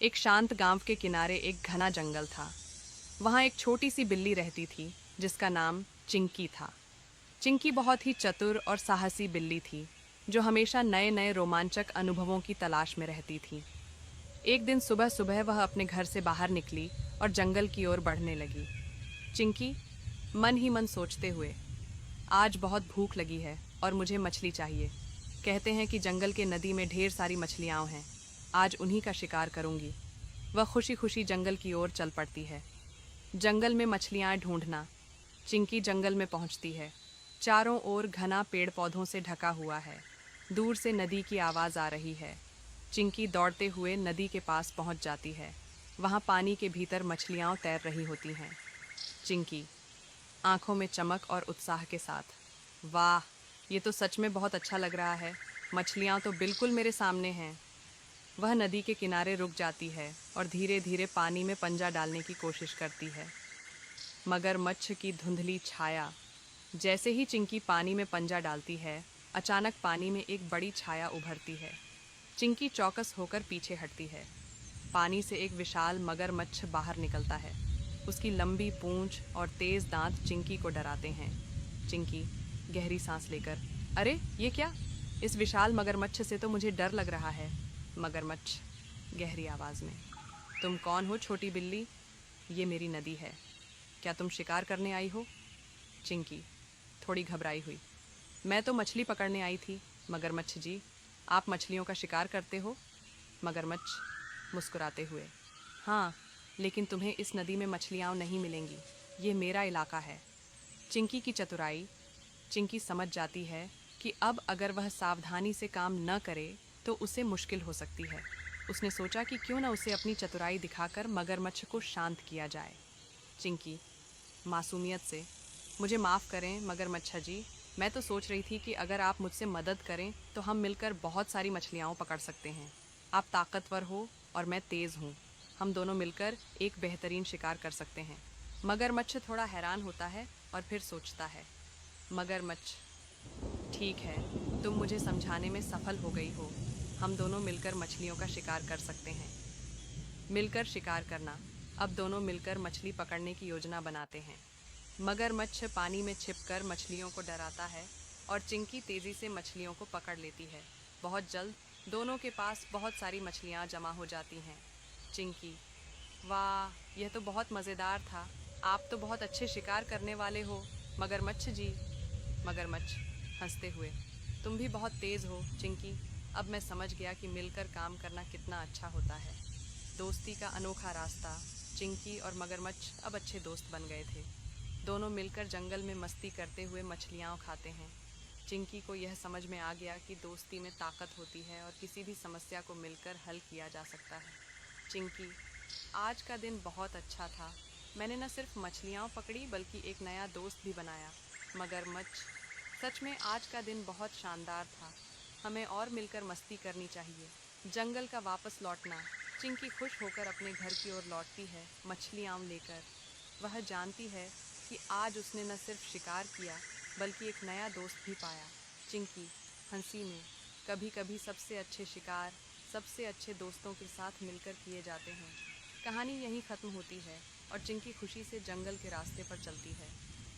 एक शांत गांव के किनारे एक घना जंगल था। वहाँ एक छोटी सी बिल्ली रहती थी जिसका नाम चिंकी था। चिंकी बहुत ही चतुर और साहसी बिल्ली थी जो हमेशा नए नए रोमांचक अनुभवों की तलाश में रहती थी। एक दिन सुबह सुबह वह अपने घर से बाहर निकली और जंगल की ओर बढ़ने लगी। चिंकी मन ही मन सोचते हुए, आज बहुत भूख लगी है और मुझे मछली चाहिए। कहते हैं कि जंगल के नदी में ढेर सारी मछलियाँ हैं। आज उन्हीं का शिकार करूंगी। वह खुशी खुशी जंगल की ओर चल पड़ती है। जंगल में मछलियाँ ढूंढना। चिंकी जंगल में पहुंचती है। चारों ओर घना पेड़ पौधों से ढका हुआ है। दूर से नदी की आवाज़ आ रही है। चिंकी दौड़ते हुए नदी के पास पहुंच जाती है। वहाँ पानी के भीतर मछलियाँ तैर रही होती हैं। चिंकी आंखों में चमक और उत्साह के साथ, वाह, ये तो सच में बहुत अच्छा लग रहा है। मछलियाँ तो बिल्कुल मेरे सामने हैं। वह नदी के किनारे रुक जाती है और धीरे धीरे पानी में पंजा डालने की कोशिश करती है। मगरमच्छ की धुंधली छाया। जैसे ही चिंकी पानी में पंजा डालती है, अचानक पानी में एक बड़ी छाया उभरती है। चिंकी चौकस होकर पीछे हटती है। पानी से एक विशाल मगरमच्छ बाहर निकलता है। उसकी लंबी पूंछ और तेज दांत चिंकी को डराते हैं। चिंकी गहरी सांस लेकर, अरे ये क्या? इस विशाल मगरमच्छ से तो मुझे डर लग रहा है। मगरमच्छ गहरी आवाज में, तुम कौन हो छोटी बिल्ली? ये मेरी नदी है। क्या तुम शिकार करने आई हो? चिंकी थोड़ी घबराई हुई, मैं तो मछली पकड़ने आई थी। मगरमच्छ जी, आप मछलियों का शिकार करते हो? मगरमच्छ मुस्कुराते हुए, हाँ, लेकिन तुम्हें इस नदी में मछलियाँ नहीं मिलेंगी। ये मेरा इलाका है। चिंकी की चतुराई। चिंकी समझ जाती है कि अब अगर वह सावधानी से काम न करे तो उसे मुश्किल हो सकती है। उसने सोचा कि क्यों न उसे अपनी चतुराई दिखाकर मगरमच्छ को शांत किया जाए। चिंकी मासूमियत से, मुझे माफ़ करें मगरमच्छ जी, मैं तो सोच रही थी कि अगर आप मुझसे मदद करें तो हम मिलकर बहुत सारी मछलियाँ पकड़ सकते हैं। आप ताकतवर हो और मैं तेज़ हूँ। हम दोनों मिलकर एक बेहतरीन शिकार कर सकते हैं। मगरमच्छ थोड़ा हैरान होता है और फिर सोचता है, मगरमच्छ, ठीक है, तुम मुझे समझाने में सफल हो गई हो। हम दोनों मिलकर मछलियों का शिकार कर सकते हैं। मिलकर शिकार करना। अब दोनों मिलकर मछली पकड़ने की योजना बनाते हैं। मगरमच्छ पानी में छिपकर मछलियों को डराता है और चिंकी तेज़ी से मछलियों को पकड़ लेती है। बहुत जल्द दोनों के पास बहुत सारी मछलियाँ जमा हो जाती हैं। चिंकी, वाह, यह तो बहुत मज़ेदार था। आप तो बहुत अच्छे शिकार करने वाले हो मगरमच्छ जी। मगरमच्छ हंसते हुए, तुम भी बहुत तेज़ हो चिंकी। अब मैं समझ गया कि मिलकर काम करना कितना अच्छा होता है। दोस्ती का अनोखा रास्ता। चिंकी और मगरमच्छ अब अच्छे दोस्त बन गए थे। दोनों मिलकर जंगल में मस्ती करते हुए मछलियाँ खाते हैं। चिंकी को यह समझ में आ गया कि दोस्ती में ताकत होती है और किसी भी समस्या को मिलकर हल किया जा सकता है। चिंकी, आज का दिन बहुत अच्छा था। मैंने न सिर्फ मछलियाँ पकड़ी बल्कि एक नया दोस्त भी बनाया। मगरमच्छ, सच में आज का दिन बहुत शानदार था। हमें और मिलकर मस्ती करनी चाहिए। जंगल का वापस लौटना। चिंकी खुश होकर अपने घर की ओर लौटती है, मछलियाँ लेकर। वह जानती है कि आज उसने न सिर्फ शिकार किया बल्कि एक नया दोस्त भी पाया। चिंकी हंसी में, कभी कभी सबसे अच्छे शिकार सबसे अच्छे दोस्तों के साथ मिलकर किए जाते हैं। कहानी यहीं ख़त्म होती है और चिंकी खुशी से जंगल के रास्ते पर चलती है।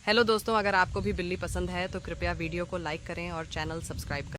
हेलो दोस्तों, अगर आपको भी बिल्ली पसंद है तो कृपया वीडियो को लाइक करें और चैनल सब्सक्राइब करें।